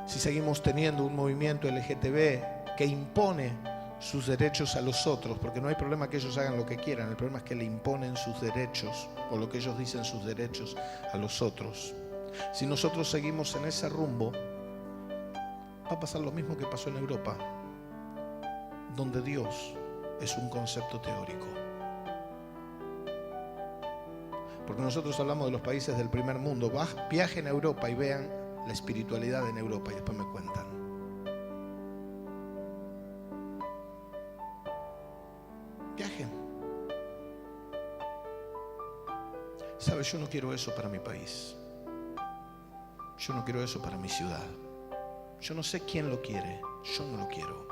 si seguimos teniendo un movimiento LGTB que impone sus derechos a los otros, porque no hay problema que ellos hagan lo que quieran, el problema es que le imponen sus derechos o lo que ellos dicen sus derechos a los otros. Si nosotros seguimos en ese rumbo, va a pasar lo mismo que pasó en Europa, donde Dios es un concepto teórico. Porque nosotros hablamos de los países del primer mundo. Viajen a Europa y vean la espiritualidad en Europa y después me cuentan. Viajen. ¿Sabes? Yo no quiero eso para mi país. Yo no quiero eso para mi ciudad. Yo no sé quién lo quiere. Yo no lo quiero.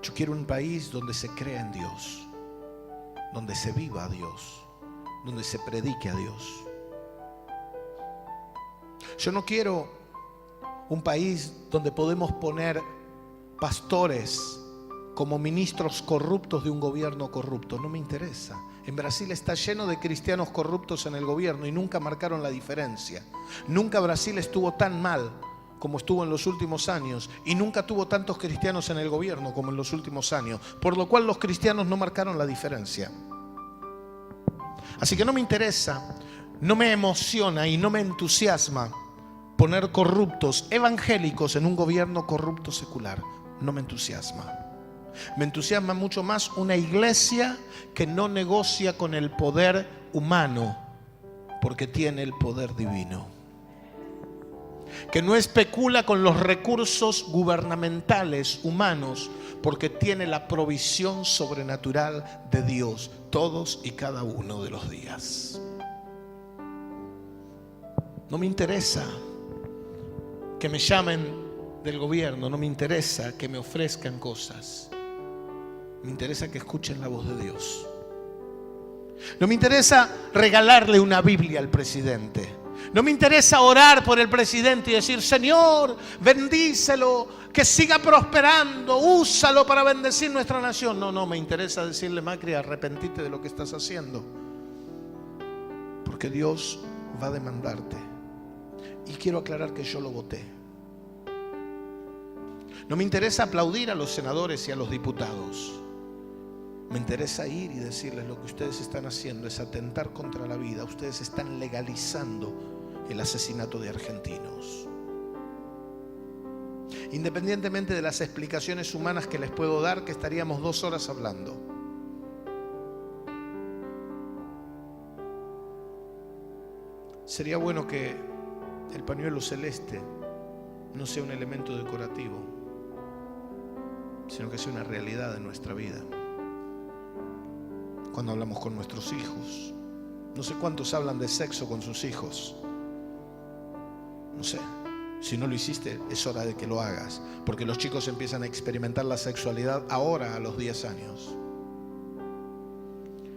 Yo quiero un país donde se crea en Dios, donde se viva a Dios, donde se predique a Dios. Yo no quiero un país donde podemos poner pastores como ministros corruptos de un gobierno corrupto. No me interesa. En Brasil está lleno de cristianos corruptos en el gobierno y nunca marcaron la diferencia. Nunca Brasil estuvo tan mal como estuvo en los últimos años, y nunca tuvo tantos cristianos en el gobierno como en los últimos años, por lo cual los cristianos no marcaron la diferencia. Así que no me interesa, no me emociona y no me entusiasma poner corruptos evangélicos en un gobierno corrupto secular. No me entusiasma. Me entusiasma mucho más una iglesia que no negocia con el poder humano porque tiene el poder divino, que no especula con los recursos gubernamentales humanos porque tiene la provisión sobrenatural de Dios todos y cada uno de los días. No me interesa que me llamen del gobierno, no me interesa que me ofrezcan cosas. Me interesa que escuchen la voz de Dios. No me interesa regalarle una Biblia al presidente. No me interesa orar por el presidente y decir, Señor, bendícelo, que siga prosperando, úsalo para bendecir nuestra nación. No, me interesa decirle, Macri, arrepentite de lo que estás haciendo. Porque Dios va a demandarte. Y quiero aclarar que yo lo voté. No me interesa aplaudir a los senadores y a los diputados. Me interesa ir y decirles lo que ustedes están haciendo es atentar contra la vida. Ustedes están legalizando el asesinato de argentinos. Independientemente de las explicaciones humanas que les puedo dar, que estaríamos 2 horas hablando. Sería bueno que el pañuelo celeste no sea un elemento decorativo, sino que sea una realidad de nuestra vida. Cuando hablamos con nuestros hijos, no sé cuántos hablan de sexo con sus hijos. No sé, si no lo hiciste, es hora de que lo hagas, porque los chicos empiezan a experimentar la sexualidad ahora, a los 10 años.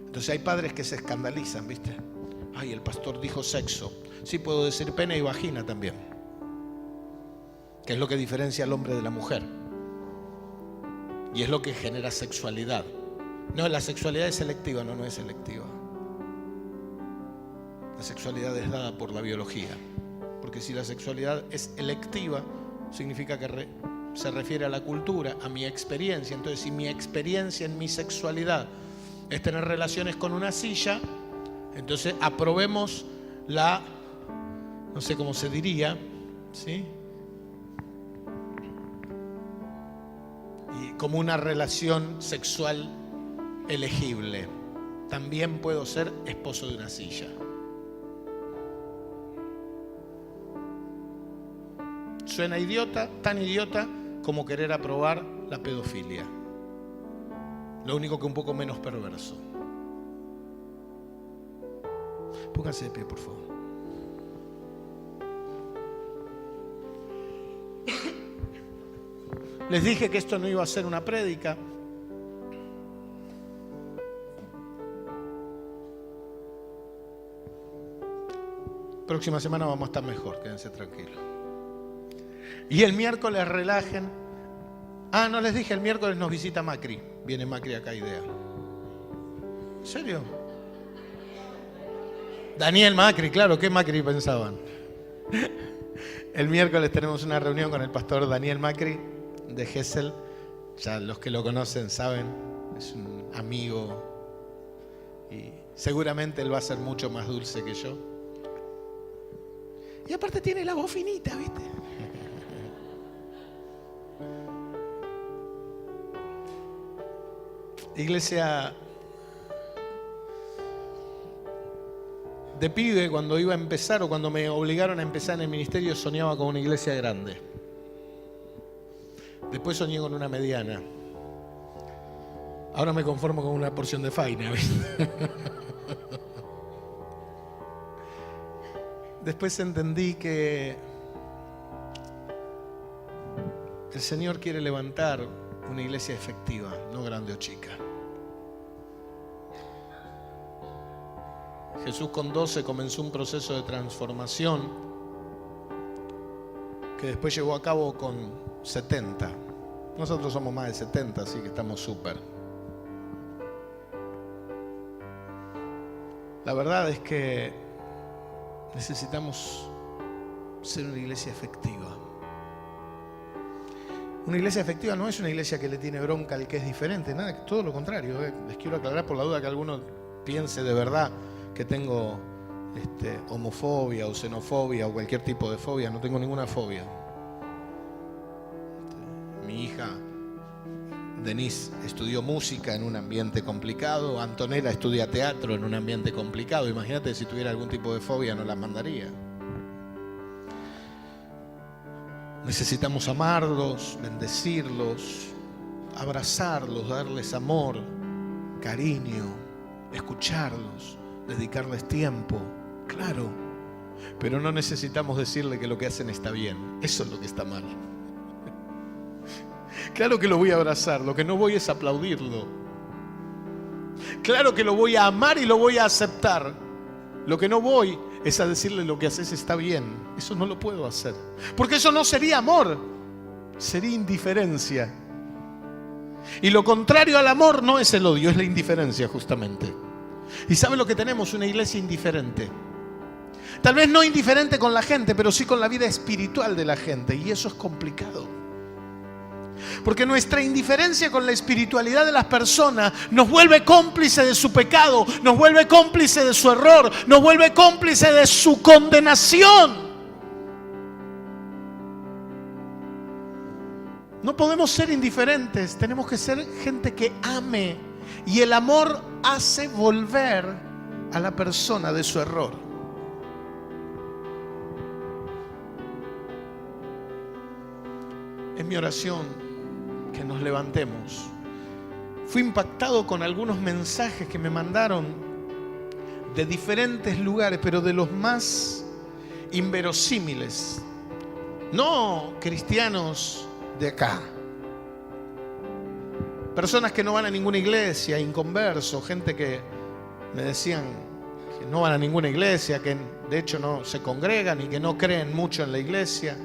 Entonces hay padres que se escandalizan, ¿viste? Ay, el pastor dijo sexo. Sí, puedo decir pene y vagina también, que es lo que diferencia al hombre de la mujer y es lo que genera sexualidad. No, la sexualidad es selectiva. No es selectiva. La sexualidad es dada por la biología. Porque si la sexualidad es electiva, significa que se refiere a la cultura, a mi experiencia. Entonces, si mi experiencia en mi sexualidad es tener relaciones con una silla, entonces aprobemos la, no sé cómo se diría, ¿sí? Y como una relación sexual elegible. También puedo ser esposo de una silla. Suena idiota, tan idiota como querer aprobar la pedofilia. Lo único que un poco menos perverso. Pónganse de pie, por favor. Les dije que esto no iba a ser una prédica. Próxima semana vamos a estar mejor, quédense tranquilos. Y el miércoles relajen. Ah, no les dije, el miércoles nos visita Macri. Viene Macri acá a Idea. ¿En serio? Daniel Macri, claro, ¿qué Macri pensaban? El miércoles tenemos una reunión con el pastor Daniel Macri de Gesell. Ya los que lo conocen saben, es un amigo y seguramente él va a ser mucho más dulce que yo. Y aparte tiene la voz finita, ¿viste? Iglesia, de pibe, cuando iba a empezar o cuando me obligaron a empezar en el ministerio, soñaba con una iglesia grande. Después soñé con una mediana. Ahora me conformo con una porción de faina, ¿viste? Después entendí que el Señor quiere levantar una iglesia efectiva, no grande o chica. Jesús con 12 comenzó un proceso de transformación que después llevó a cabo con 70. Nosotros somos más de 70, así que estamos súper. La verdad es que necesitamos ser una iglesia efectiva. Una iglesia efectiva no es una iglesia que le tiene bronca al que es diferente, nada, todo lo contrario. Les quiero aclarar por la duda que alguno piense de verdad que tengo homofobia o xenofobia o cualquier tipo de fobia. No tengo ninguna fobia. Mi hija Denise estudió música en un ambiente complicado. Antonella estudia teatro en un ambiente complicado. Imagínate si tuviera algún tipo de fobia, no la mandaría. Necesitamos amarlos, bendecirlos, abrazarlos, darles amor, cariño, escucharlos, dedicarles tiempo, claro. Pero no necesitamos decirle que lo que hacen está bien. Eso es lo que está mal. Claro que lo voy a abrazar, lo que no voy es aplaudirlo. Claro que lo voy a amar y lo voy a aceptar. Lo que no voy es a decirle lo que haces está bien. Eso no lo puedo hacer, porque eso no sería amor, sería indiferencia. Y lo contrario al amor no es el odio, es la indiferencia justamente. ¿Y sabe lo que tenemos? Una iglesia indiferente. Tal vez no indiferente con la gente, pero sí con la vida espiritual de la gente. Y eso es complicado. Porque nuestra indiferencia con la espiritualidad de las personas nos vuelve cómplice de su pecado, nos vuelve cómplice de su error, nos vuelve cómplice de su condenación. No podemos ser indiferentes, tenemos que ser gente que ame. Y el amor hace volver a la persona de su error. Es mi oración que nos levantemos. Fui impactado con algunos mensajes que me mandaron de diferentes lugares, pero de los más inverosímiles. No cristianos de acá. Personas que no van a ninguna iglesia, inconversos, gente que me decían que no van a ninguna iglesia, que de hecho no se congregan y que no creen mucho en la iglesia,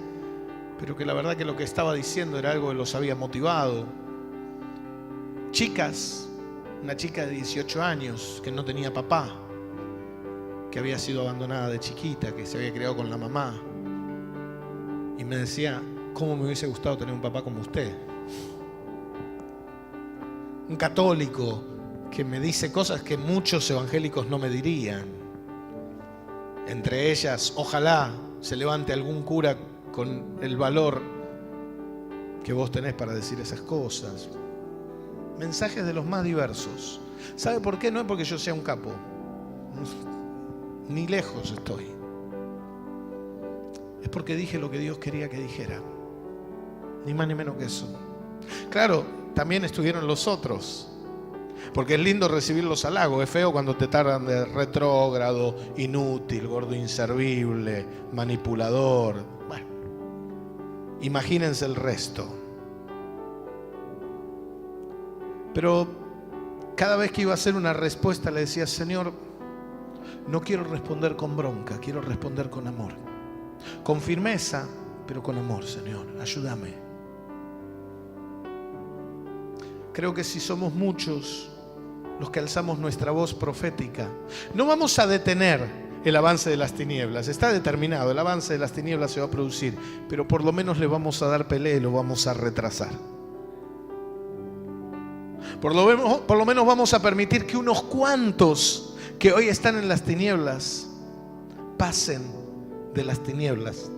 pero que la verdad que lo que estaba diciendo era algo que los había motivado. Chicas, una chica de 18 años que no tenía papá, que había sido abandonada de chiquita, que se había criado con la mamá, y me decía: ¿cómo me hubiese gustado tener un papá como usted? Un católico que me dice cosas que muchos evangélicos no me dirían. Entre ellas, ojalá se levante algún cura con el valor que vos tenés para decir esas cosas. Mensajes de los más diversos. ¿Sabe por qué? No es porque yo sea un capo, ni lejos estoy. Es porque dije lo que Dios quería que dijera, ni más ni menos que eso. Claro, también estuvieron los otros, porque es lindo recibir los halagos, es feo cuando te tardan de retrógrado, inútil, gordo inservible, manipulador. Bueno, imagínense el resto. Pero cada vez que iba a hacer una respuesta le decía: Señor, no quiero responder con bronca, quiero responder con amor, con firmeza, pero con amor. Señor, ayúdame. Creo que si somos muchos los que alzamos nuestra voz profética, no vamos a detener el avance de las tinieblas. Está determinado, el avance de las tinieblas se va a producir, pero por lo menos le vamos a dar pelea y lo vamos a retrasar. Por lo menos vamos a permitir que unos cuantos que hoy están en las tinieblas pasen de las tinieblas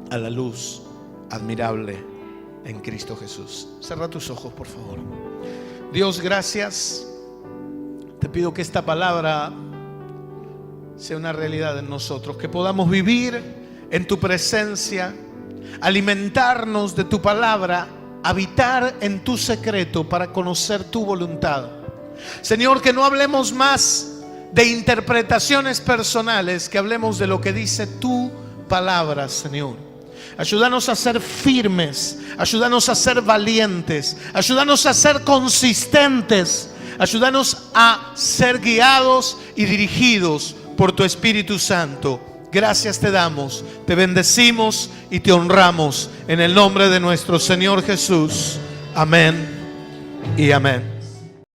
a la luz admirable en Cristo Jesús. Cierra tus ojos, por favor. Dios, gracias. Te pido que esta palabra sea una realidad en nosotros, que podamos vivir en tu presencia, alimentarnos de tu palabra, habitar en tu secreto para conocer tu voluntad. Señor, que no hablemos más de interpretaciones personales, que hablemos de lo que dice tu palabra, Señor. Ayúdanos a ser firmes, ayúdanos a ser valientes, ayúdanos a ser consistentes, ayúdanos a ser guiados y dirigidos por tu Espíritu Santo. Gracias te damos, te bendecimos y te honramos en el nombre de nuestro Señor Jesús. Amén y amén.